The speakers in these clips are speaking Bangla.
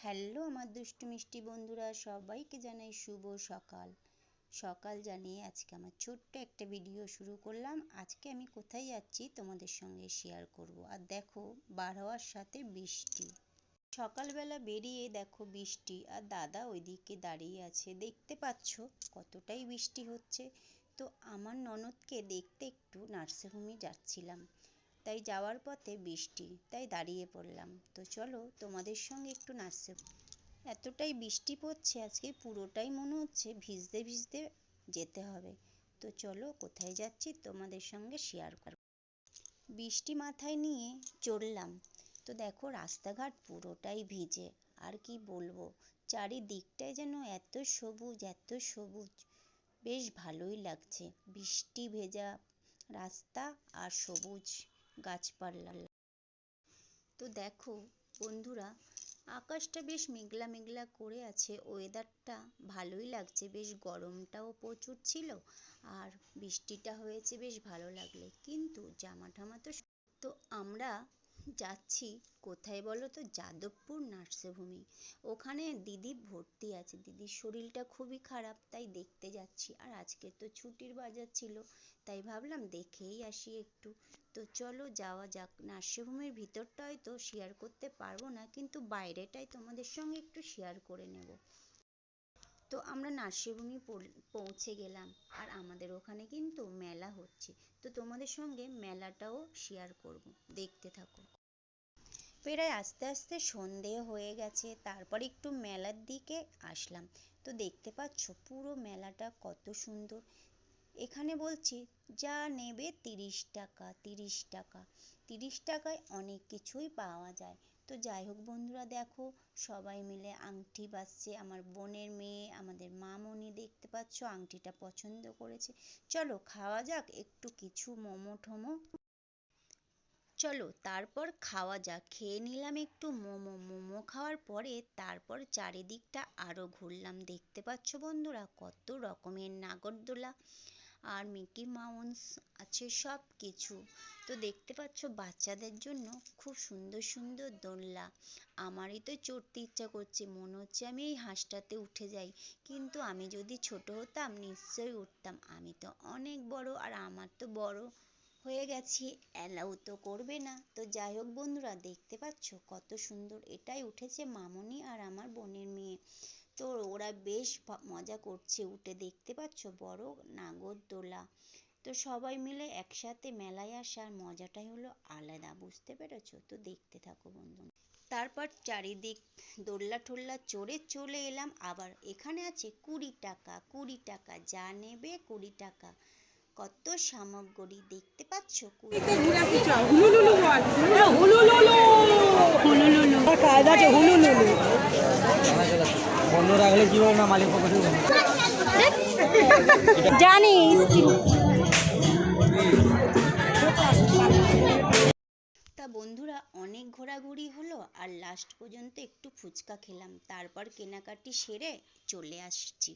হ্যালো আমার দুষ্টু মিষ্টি বন্ধুরা, সবাইকে জানাই শুভ সকাল। সকাল জানিয়ে আজকে আমার ছোট্ট একটা ভিডিও শুরু করলাম। আজকে আমি কোথায় যাচ্ছি তোমাদের সঙ্গে শেয়ার করব। আর দেখো, বার হওয়ার সাথে বৃষ্টি। সকালবেলা বেরিয়ে দেখো বৃষ্টি, আর দাদা ওইদিকে দাঁড়িয়ে আছে। দেখতে পাচ্ছ কতটাই বৃষ্টি হচ্ছে। তো আমার ননদকে দেখতে একটু নার্সিংহোমে যাচ্ছিলাম, তাই যাওয়ার পথে বৃষ্টি, তাই দাঁড়িয়ে পড়লাম। তো চলো তোমাদের সঙ্গে একটু এতটাই বৃষ্টি পড়ছে আজকে, পুরোটাই মনে হচ্ছে ভিজতে ভিজতে যেতে হবে। তো চলো কোথায় যাচ্ছি তোমাদের সঙ্গে শেয়ার করব। বৃষ্টি মাথায় নিয়ে চললাম। তো দেখো রাস্তাঘাট পুরোটাই ভিজে। আর কি বলবো, চারিদিকটাই যেন এত সবুজ এত সবুজ, বেশ ভালোই লাগছে। বৃষ্টি ভেজা রাস্তা আর সবুজ গাছপালা। তো দেখো বন্ধুরা, আকাশটা বেশ মেঘলা মেঘলা করে আছে, ওয়েদারটা ভালোই লাগছে। বেশ গরমটাও প্রচুর ছিল, আর বৃষ্টিটা হয়েছে বেশ ভালো লাগলে। কিন্তু জামা ঠামা তো আমরা যাচ্ছি কোথায় বলো তো? যাদবপুর নার্সিংহোমে। ওখানে দিদি ভর্তি আছে, দিদির শরীরটা খুবই খারাপ, তাই দেখতে যাচ্ছি। আর আজকে তো ছুটির বাজার ছিল, তাই ভাবলাম দেখেই আসি একটু। তো চলো যাওয়া যাক। নার্সিংহোমের ভিতরটা হয়তো শেয়ার করতে পারবো না, কিন্তু বাইরেটাই তোমাদের সঙ্গে একটু শেয়ার করে নেব। তো আমরা নার্সিংহোমে পৌঁছে গেলাম, আর আমাদের ওখানে কিন্তু মেলা হচ্ছে। তো তোমাদের সঙ্গে মেলাটাও শেয়ার করব, দেখতে থাকো। প্রায় আস্তে আস্তে সন্ধে হয়ে গেছে, তারপর একটু মেলার দিকে আসলাম। তো দেখতে পাচ্ছ পুরো মেলাটা কত সুন্দর। এখানে বলছি যা নেবে 30 টাকা, 30 টাকা। 30 টাকায় অনেক কিছুই পাওয়া যায়। তো যাই হোক বন্ধুরা, দেখো সবাই মিলে আংটি বাছছে। আমার বোনের মেয়ে, আমাদের মামনি, দেখতে পাচ্ছ আংটিটা পছন্দ করেছে। চলো খাওয়া যাক একটু কিছু মোমো ঠোমো। চলো তারপর খাওয়া যাক। খেয়ে নিলাম একটু মোমো। মোমো খাওয়ার পরে তারপর চারিদিকটা আরো ঘুরলাম। দেখতে পাচ্ছ বন্ধুরা কত রকমের নাগরদোলা আর মিকি মাউস আছে, সব কিছু। তো দেখতে পাচ্ছ বাচ্চাদের জন্য খুব সুন্দর সুন্দর দোলনা। আমারই তো চড়তে ইচ্ছা করছে, মনে হচ্ছে আমি এই হাঁসটাতে উঠে যাই। কিন্তু আমি যদি ছোট হতাম নিশ্চয়ই উঠতাম। আমি তো অনেক বড়, আর আমার তো বড় হয়ে গেছি, অ্যালাউ তো করবে না। তো যাই হোক বন্ধুরা, দেখতে পাচ্ছ কত সুন্দর। এটাই উঠেছে মামনি আর আমার বোনের মেয়ে। তো ওরা বেশ মজা করছে উঠে। দেখতে পাচ্ছ বড় নাগরদোলা। তো সবাই মিলে একসাথে মেলায় আসার মজাটাই হলো আলাদা, বুঝতে পেরেছো? তো দেখতে থাকো বন্ধু। তারপর চারিদিক দোল্লা ঠোল্লা চড়ে চলে এলাম আবার। এখানে আছে 20 টাকা, 20 টাকা, যা নেবে 20 টাকা। কত সামগ্রী দেখতে পাচ্ছ। জানি তা বন্ধুরা, অনেক ঘোরাঘুরি হলো, আর লাস্ট পর্যন্ত একটু ফুচকা খেলাম। তারপর কেনাকাটি সেরে চলে আসছি।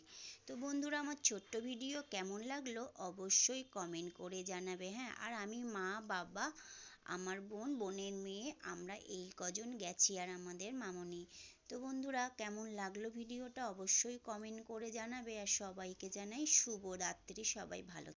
তো বন্ধুরা, আমার ছোট্ট ভিডিও কেমন লাগলো অবশ্যই কমেন্ট করে জানাবে। হ্যাঁ, আর আমি মা বাবা আমার বোনের মেয়ে, আমরা এই কজন গেছি, আর আমাদের মামনি। তো বন্ধুরা, কেমন লাগলো ভিডিওটা অবশ্যই কমেন্ট করে জানাবে। আর সবাইকে জানাই শুভ রাত্রি, সবাই ভালো